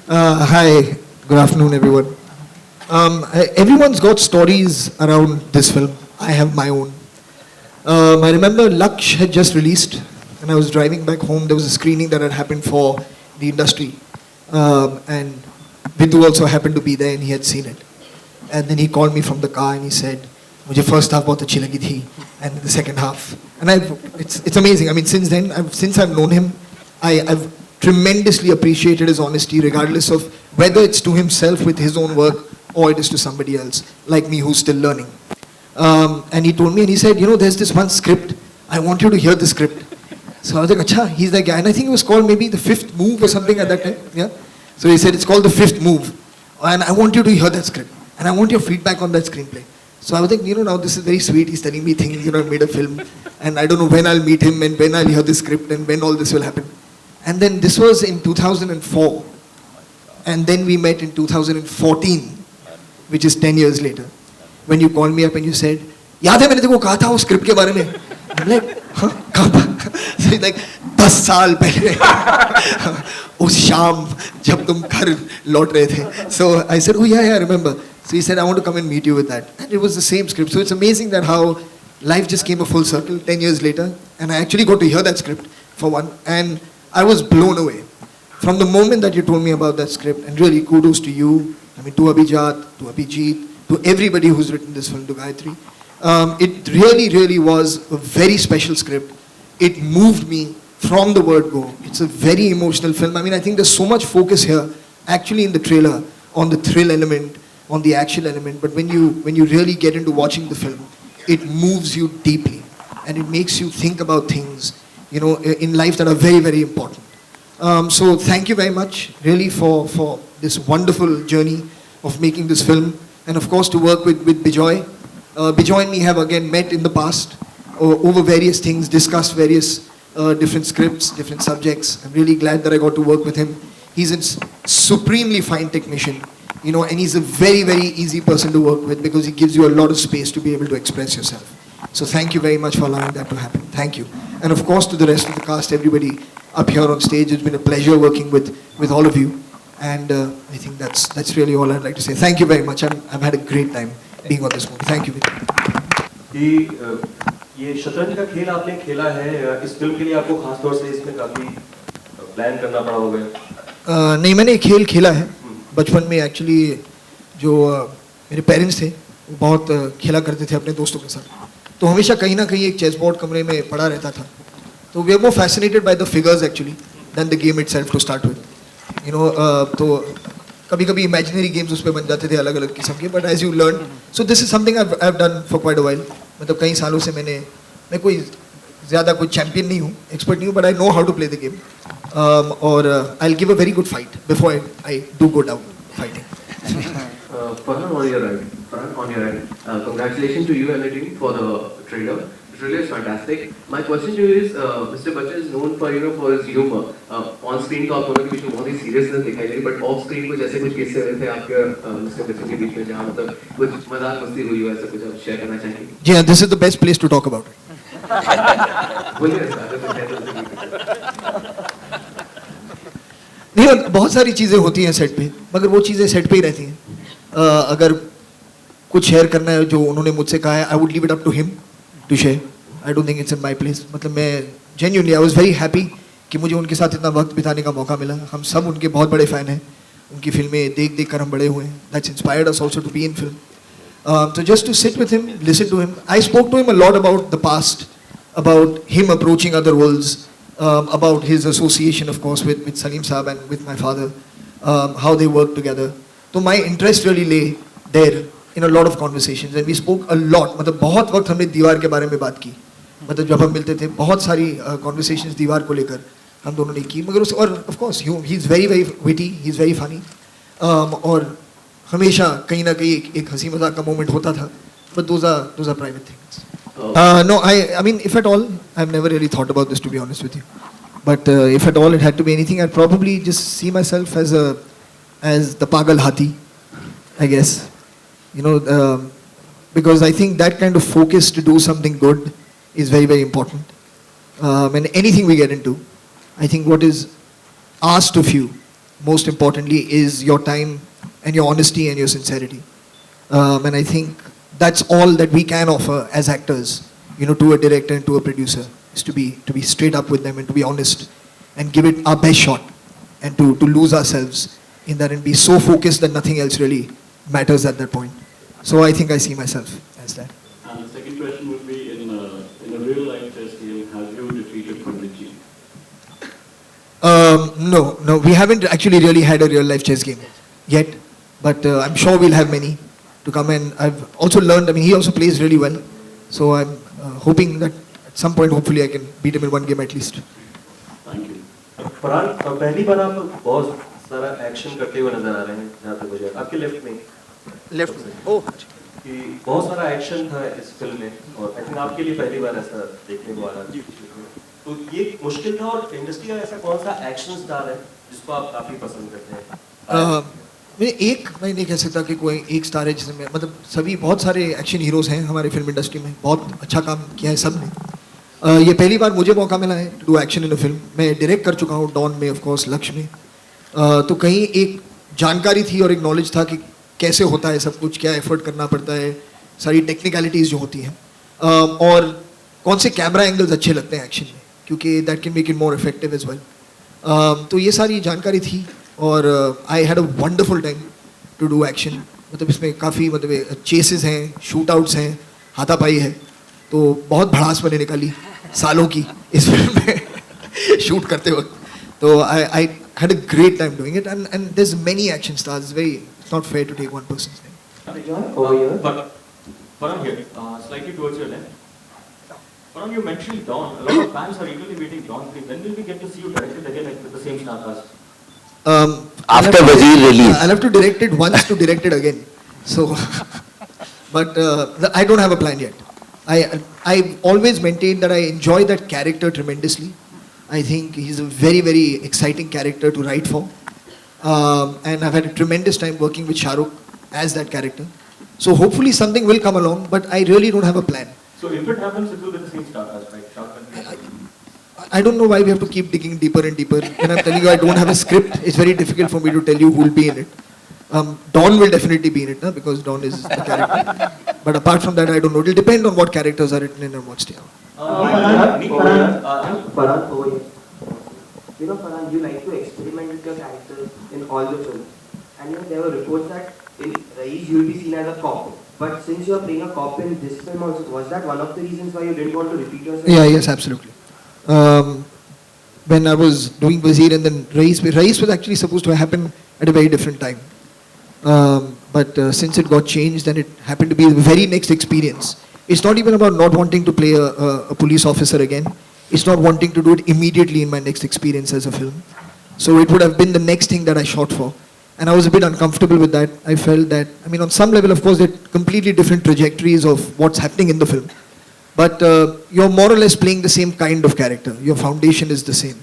Hi, good afternoon, everyone. Everyone's got stories around this film. I have my own. I remember Laksh had just released, and I was driving back home. There was a screening that had happened for the industry, and Vidhu also happened to be there, and he had seen it. And then he called me from the car, and he said, "मुझे first half बहुत अच्छी लगी थी, and the second half." And it's amazing. I mean, since then, since I've known him, I've tremendously appreciated his honesty, regardless of whether it's to himself with his own work or it is to somebody else, like me who's still learning. And he told me, and he said, there's this one script. I want you to hear the script. So I was like, Acha, he's that guy. And I think it was called maybe The Fifth Move or something at that time. Yeah. So he said, it's called The Fifth Move. And I want you to hear that script. And I want your feedback on that screenplay. So I was like, now this is very sweet. He's telling me things, I've made a film. And I don't know when I'll meet him and when I'll hear the script and when all this will happen. And then this was in 2004. And then we met in 2014, which is 10 years later. When you called me up and you said, याद है मैंने तेरे को कहा था उस script के बारे में? I'm like, हाँ, कब? So he's like, 10 साल पहले, उस शाम जब तुम घर लौट रहे थे. So I said, oh yeah, I remember. So he said, I want to come and meet you with that. And it was the same script. So it's amazing that how life just came a full circle 10 years later. And I actually got to hear that script for one. And I was blown away. From the moment that you told me about that script, and really kudos to you, I mean to Abhijat, to Abhijit, to everybody who's written this film, to Gayatri. It really, really was a very special script. It moved me from the word go. It's a very emotional film. I mean, I think there's so much focus here, actually in the trailer, on the thrill element, on the action element. But when you really get into watching the film, it moves you deeply, and it makes you think about things, in life that are very, very important. So thank you very much, really, for this wonderful journey of making this film. And of course, to work with Bijoy. Bijoy and me have again met in the past over various things, discussed various different scripts, different subjects. I'm really glad that I got to work with him. He's a supremely fine technician, and he's a very, very easy person to work with because he gives you a lot of space to be able to express yourself. So thank you very much for allowing that to happen. Thank you. And of course, to the rest of the cast, everybody up here on stage, it's been a pleasure working with all of you. And I think that's really all I'd like to say. Thank you very much. I've had a great time being on this movie. Thank you. ये शतरंज का खेल आपने खेला है, इस film के लिए आपको खास तौर से इसमें काफी प्लान करना पड़ा होगा? नहीं, मैंने खेल खेला है बचपन में. एक्चुअली जो मेरे पेरेंट्स थे वो बहुत खेला करते थे अपने दोस्तों के साथ. तो हमेशा कहीं ना कहीं एक चेस बोर्ड कमरे में पड़ा रहता था. तो we are more fascinated by the figures actually then the game itself to start with. तो कभी कभी इमेजिनरी गेम्स उस पर बन जाते थे अलग अलग किस्म के. But as you learn, so this is something I have done for quite a while. मतलब कई सालों से मैं कोई ज़्यादा कोई चैम्पियन नहीं हूँ, एक्सपर्ट नहीं हूँ, but I know how to play the game. और I will give a very good fight before I do go down fighting. Farhan, on your end, congratulations to you and the team for the trailer. The trailer is fantastic. My question to you is, Mr. Bachchan is known for for his humor. On screen तो आप दोनों के बीच में बहुत ही seriousness दिखाई दे रही, but off screen को जैसे कुछ किस्से हुए थे आपके Mr. Bachchan के बीच में जहाँ मतलब कुछ मजाक मस्ती हुई हो, ऐसा कुछ आप शेयर करना चाहेंगे? जी हाँ, this is the best place to talk about it. बोलिए सर. नहीं, बहुत सारी चीज़ें होती हैं सेट पे, मगर वो चीज़ें सेट पे ही रहती हैं. अगर कुछ शेयर करना है जो उन्होंने मुझसे कहा है, I would leave it up to him to share. I don't think it's in my place. मतलब मैं genuinely I was very happy कि मुझे उनके साथ इतना वक्त बिताने का मौका मिला. हम सब उनके बहुत बड़े फ़ैन हैं. उनकी फिल्में देख देख कर हम बड़े हुए हैं. That's inspired us also to be in film. So just to sit with him, listen to him. I spoke to him a lot about the past, about him approaching other worlds, about his association, of course, with Salim Saab and with my father, how they worked together. So my interest really lay there in a lot of conversations, and we spoke a lot. मतलब बहुत वक्त हमने दीवार के बारे में बात की. मतलब जब हम मिलते थे बहुत सारी conversations दीवार को लेकर हम दोनों ने की. मगर और of course he is very, very witty, he is very funny. और हमेशा कहीं ना कहीं एक हंसी मजाक का मोमेंट होता था. But those are private things. No, I mean, if at all, I've never really thought about this, to be honest with you. But if at all it had to be anything, I'd probably just see myself as the Pagal Hathi, I guess. Because I think that kind of focus to do something good is very, very important. And anything we get into, I think what is asked of you most importantly, is your time and your honesty and your sincerity. And I think that's all that we can offer as actors, to a director and to a producer, is to be straight up with them and to be honest and give it our best shot, and to lose ourselves in that and be so focused that nothing else really matters at that point. So I think I see myself as that. And the second question would be, in a real life chess game, have you defeated Pandit Ji? No, we haven't actually really had a real life chess game yet, but I'm sure we'll have many to come. And I've also learned, he also plays really well, so I'm hoping that at some point, hopefully, I can beat him in one game at least. Thank you. Farhan, पहली बार आप बहुत सारा action करते हुए नजर आ रहे हैं, जहाँ तक मुझे आपके लेफ्ट में कि बहुत सारा एक्शन था इस फिल्म में, और आई थिंक आपके लिए पहली बार ऐसा देखने को आ रहा है। तो ये मुश्किल था, और इंडस्ट्री का ऐसा कौन सा एक्शन स्टार है जिसको आप काफी पसंद करते हैं? मैं नहीं कह सकता कि कोई एक स्टार है जिसमें, मतलब सभी बहुत सारे एक्शन हीरोज हैं हमारे फिल्म इंडस्ट्री में, बहुत अच्छा काम किया है सब ने। ये पहली बार मुझे मौका मिला है to do action in a film. मैं डायरेक्ट कर चुका हूँ डॉन में, ऑफ कोर्स लक्ष्य में, तो कहीं एक जानकारी थी और एक नॉलेज था कि कैसे होता है सब कुछ, क्या एफर्ट करना पड़ता है, सारी टेक्निकलिटीज़ जो होती हैं, और कौन से कैमरा एंगल्स अच्छे लगते हैं एक्शन में, क्योंकि that can make it more effective as well. तो ये सारी जानकारी थी, और I had a wonderful time to do action. मतलब इसमें काफ़ी चेसेस हैं, शूट आउट्स हैं, हाथापाई है, तो बहुत भड़ास बने निकाली सालों की इस फिल्म में शूट करते वक्त। तो आई had a great time doing it, and there's many action stars. It's not fair to take one person's name. Over here. But Param here, slightly towards your left. Param, you mentioned Dawn. A lot of fans are eagerly waiting Dawn 3. When will we get to see you directed again with the same star cast? After Wazir release. I'll have to direct it once to direct it again. So, but I don't have a plan yet. I've always maintained that I enjoy that character tremendously. I think he's a very, very exciting character to write for. And I've had a tremendous time working with Shah Rukh as that character. So hopefully something will come along, but I really don't have a plan. So if it happens, it will be the same star cast, right? Shah Rukh and I don't know why we have to keep digging deeper and deeper. When I'm telling you I don't have a script, it's very difficult for me to tell you who will be in it. Dawn will definitely be in it, because Dawn is the character. But apart from that, I don't know. It will depend on what characters are written in and what's there. Farhan, over here. Farhan, you like to experiment with your characters in all the films. And there were reports that in Raees you will be seen as a cop. But since you are playing a cop in this film also, was that one of the reasons why you didn't want to repeat yourself? Yes, absolutely. When I was doing Wazir and then Raees was actually supposed to happen at a very different time. But since it got changed, then it happened to be the very next experience. It's not even about not wanting to play a police officer again. It's not wanting to do it immediately in my next experience as a film. So it would have been the next thing that I shot for. And I was a bit uncomfortable with that. I felt that, on some level, of course, they're completely different trajectories of what's happening in the film. But you're more or less playing the same kind of character. Your foundation is the same.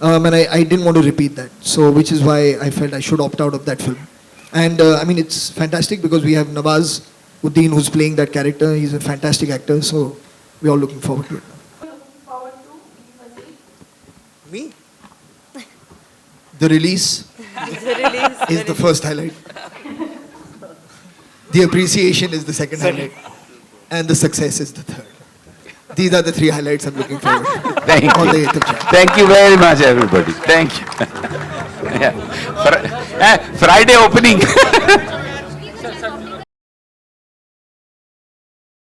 And I didn't want to repeat that. So, which is why I felt I should opt out of that film. And it's fantastic because we have Nawaz Uddin who's playing that character. He's a fantastic actor. So, we're all looking forward to it. Me? The release is the first highlight. The appreciation is the second highlight. And the success is the third. These are the three highlights I'm looking forward to. Thank On the you. 8th of Jan. Thank you very much, everybody. Thank you. Yeah. Friday opening.